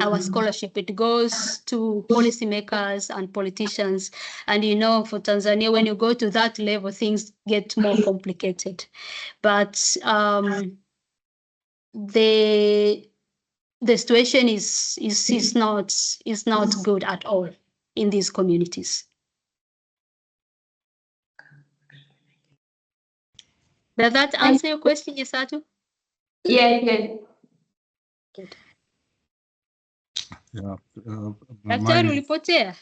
our scholarship. It goes to policymakers and politicians. And you know, for Tanzania, when you go to that level, things get more complicated. But the situation is not good at all in these communities. Does that answer your question, Nyasatu? Yes. Good. Yeah. Daktari ulipotea?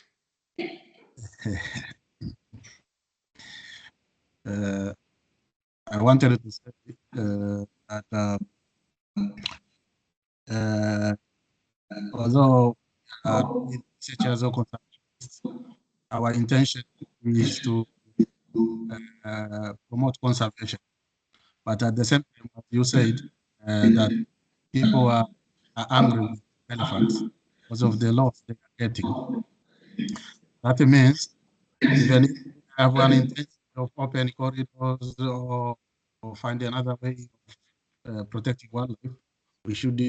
I wanted to say that although researchers or conservationists, our intention is to promote conservation. But at the same time, as you said, that people are angry with elephants because of the loss they are getting. That means even if we have an intention of open corridors or find another way of protecting wildlife, we should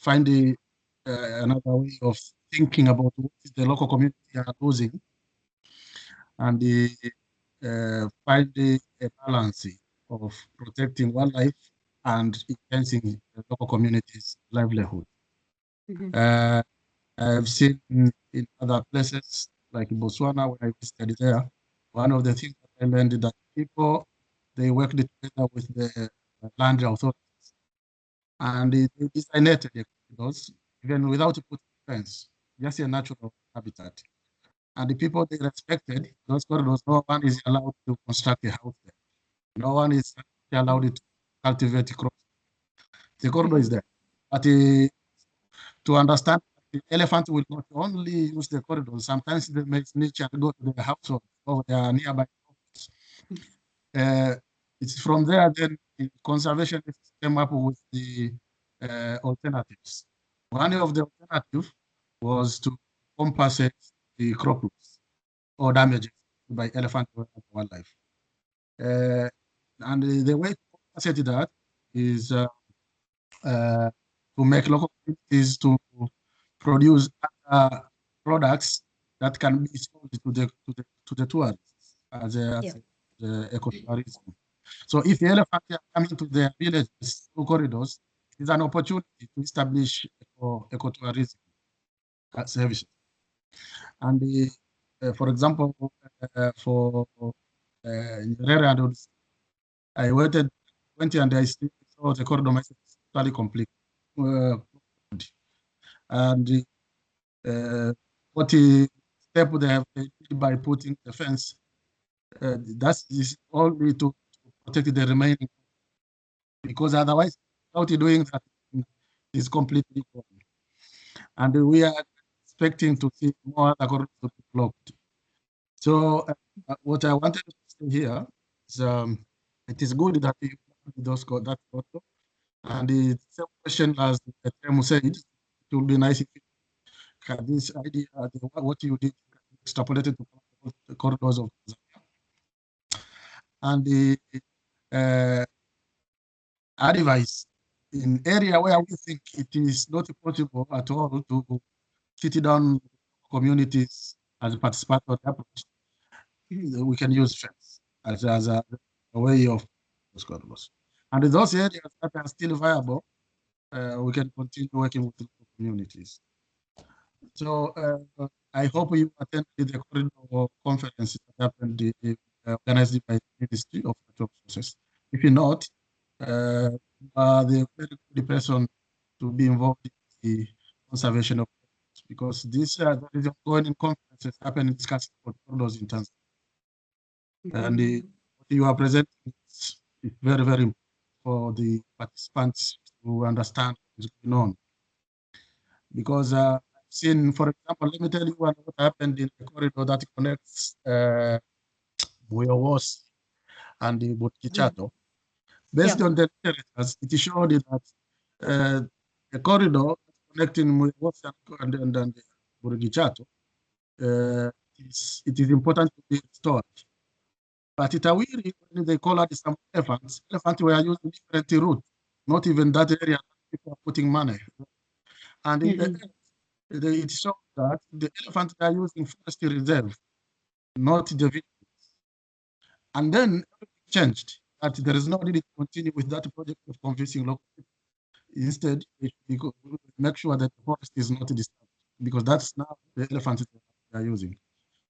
find another way of thinking about what is the local community are losing and find a balance of protecting wildlife and enhancing the local community's livelihood. I've seen in other places like Botswana, when I visited there, one of the things that I learned is that people, they worked together with the land authorities and they designated the corridors even without putting fence, just a natural habitat. And the people they respected those corridors, no one is allowed to construct a house there. No one is allowed to cultivate crops. The corridor is there. But to understand, the elephant will not only use the corridor, sometimes they may snitch and go to the household or their nearby homes. It's from there then the conservationists came up with the alternatives. One of the alternatives was to compensate the crop loss or damages by elephant or wildlife. And the way to compensate that is to make local communities to produce products that can be sold to the tourists as ecotourism. So if the elephants are coming to their villages through corridors, it's an opportunity to establish ecotourism services. And for example, for Nyerere and Udzungwa, I went and I saw the corridor myself totally complete. And what step they have taken by putting the fence, that is only to protect the remaining, because otherwise, without doing that, is completely gone. And we are expecting to see more other corridors to be blocked. So what I wanted to say here is it is good that you that corridor. And the same question as the term said, it would be nice if you had this idea, what you did, extrapolated to the corridors of Tanzania. And the advice in area where we think it is not possible at all to sit down communities as a participatory approach, we can use fence as a way of those corridors. And in those areas that are still viable, we can continue working with local communities. So I hope you attended the corridor conference that happened organized by the Ministry of Natural Resources. If you're not, the very good person to be involved in the conservation of corridors, because this there is ongoing conferences happening discussing corridors in Tanzania. And what you are presenting is very, very important for the participants to understand what is going on. Because I've seen, for example, let me tell you what happened in the corridor that connects Buyowos and the Butkichato. Based on the literature, it showed that the corridor connecting Buyowos and Butkichato, it is important to be restored. But Itawiri, when they call out some elephants were using different routes, not even that area people are putting money. And it shows that the elephants are using forestry reserve, not the villages. And then everything changed, that there is no need to continue with that project of convincing local people. Instead, we make sure that the forest is not disturbed, because that's now the elephants they are using.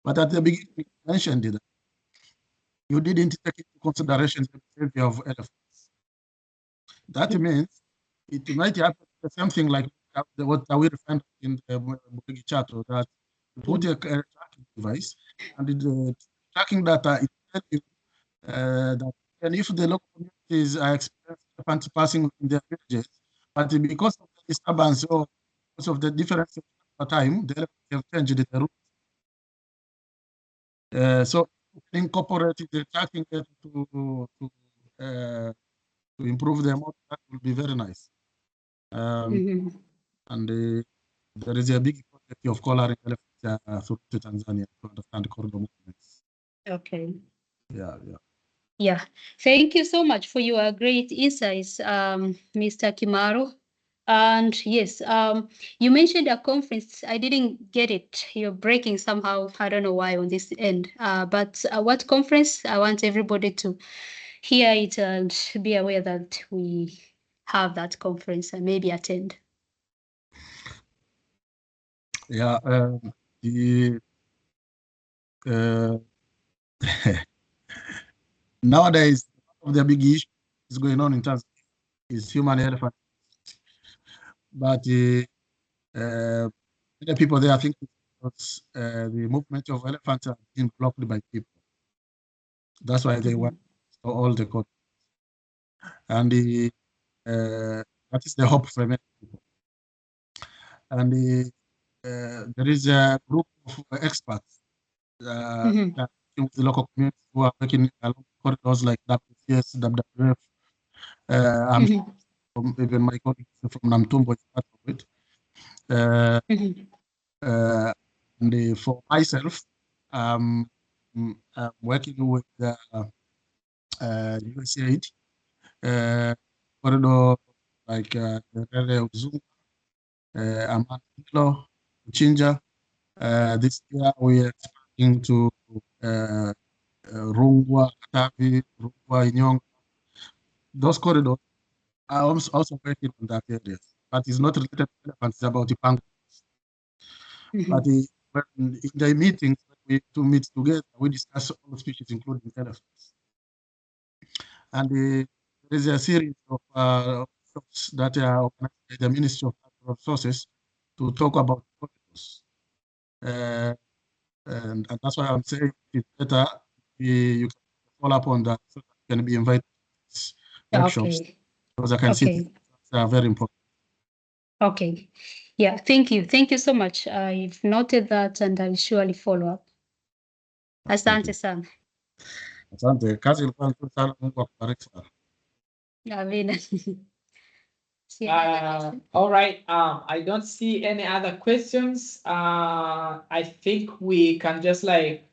But at the beginning, you mentioned that you didn't take into consideration the behavior of elephants. That means it might happen the same thing like what we found in the Butkichato, that put a device, and the tracking data is telling you that and if the local communities are experiencing elephants passing in their villages, but because of the disturbance or because of the difference of time, the elephants have changed the route. So incorporate the tracking data to improve the model, that will be very nice. And there is a big project of collaring elephants through to Tanzania to understand corridor movements. Okay. Yeah. Yeah. Thank you so much for your great insights, Mr. Kimaro. And yes, you mentioned a conference. I didn't get it. You're breaking somehow. I don't know why on this end. But what conference? I want everybody to hear it and be aware that we have that conference and maybe attend. Yeah. Nowadays, one of the big issues is going on in Tanzania is human elephant. But many people there think because the movement of elephants are being blocked by people. That's why they want all the code. And that is the hope for many people. And there is a group of experts that with the local community who are working along corridors like WCS, WWF. I'm even my colleagues from Namtumbo is part of it. And for myself, I'm working with USAID corridor like Nyerere, Udzungwa, Amandilo, Uchinja. This year we are expanding to Rungwa, Katavi, Rungwa, Inyong. Those corridors are also working on that area, but it's not related to elephants, it's about the pangolins. But in the meetings, when we meet together, we discuss all species, including elephants. And there is a series of talks that are organized by the Ministry of Natural Resources to talk about corridors. And that's why I'm saying it's better you can follow up on that so that you can be invited to these workshops. Because I can see they are very important. Okay. Yeah, thank you. Thank you so much. I've noted that and I'll surely follow up. Asante sana. Asante. Kazi ilikuwa nzuri sana. Mungu akubariki sana. Amina. All right. I don't see any other questions. I think we can just like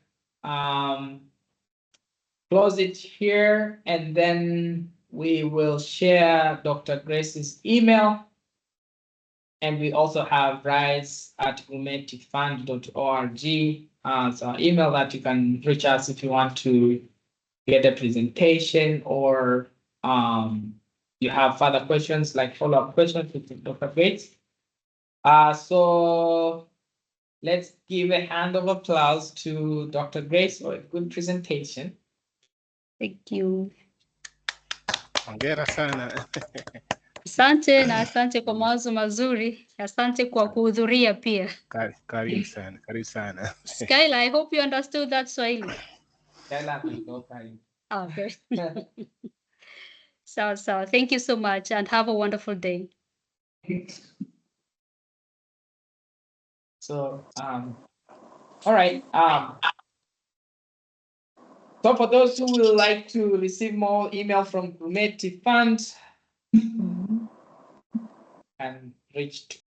close it here, and then we will share Dr. Grace's email. And we also have rise@humanitafund.org. So email that you can reach us if you want to get a presentation or you have further questions, like follow-up questions with Dr. Grace. So let's give a hand of applause to Dr. Grace for a good presentation. Thank you. Hongera sana. Asante na asante kwa mawazo mazuri. Asante kwa kuhudhuria pia. Karibu sana, karibu sana. Skyla, I hope you understood that Swahili. Skyla, karibu. Okay. So thank you so much and have a wonderful day. So, all right. So for those who would like to receive more email from Humanity Fund, and reach